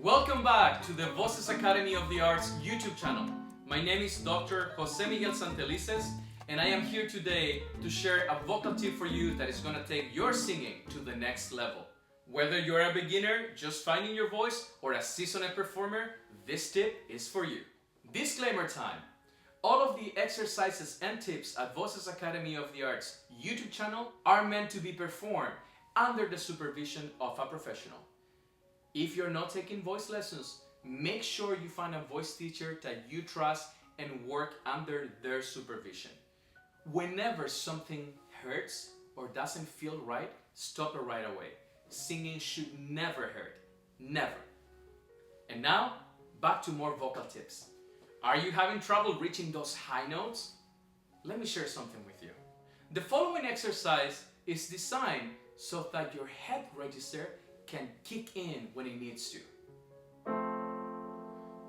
Welcome back to the VOCES Academy of the Arts YouTube channel. My name is Dr. Jose Miguel Santelices, and I am here today to share a vocal tip for you that is going to take your singing to the next level. Whether you're a beginner just finding your voice or a seasoned performer, this tip is for you. Disclaimer time. All of the exercises and tips at VOCES Academy of the Arts YouTube channel are meant to be performed under the supervision of a professional. If you're not taking voice lessons, make sure you find a voice teacher that you trust and work under their supervision. Whenever something hurts or doesn't feel right, stop it right away. Singing should never hurt. Never. And now, back to more vocal tips. Are you having trouble reaching those high notes? Let me share something with you. The following exercise is designed so that your head register can kick in when it needs to.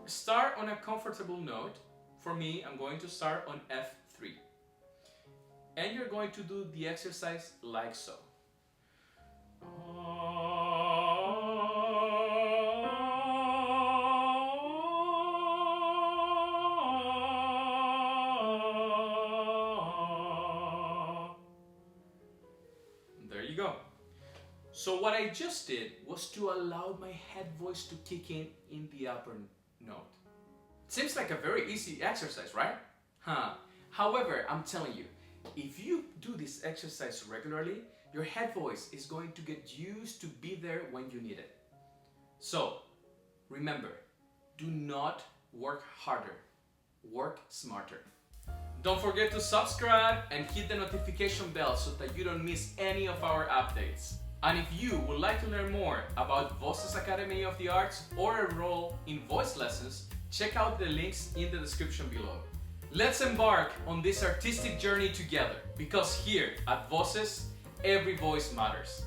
Start on a comfortable note. For me, I'm going to start on F3. And you're going to do the exercise like so. There you go. So what I just did was to allow my head voice to kick in the upper note. Seems like a very easy exercise, right? However, I'm telling you, if you do this exercise regularly, your head voice is going to get used to be there when you need it. So, remember, do not work harder, work smarter. Don't forget to subscribe and hit the notification bell so that you don't miss any of our updates. And if you would like to learn more about VOCES Academy of the Arts or enroll in voice lessons, check out the links in the description below. Let's embark on this artistic journey together, because here at VOCES, every voice matters.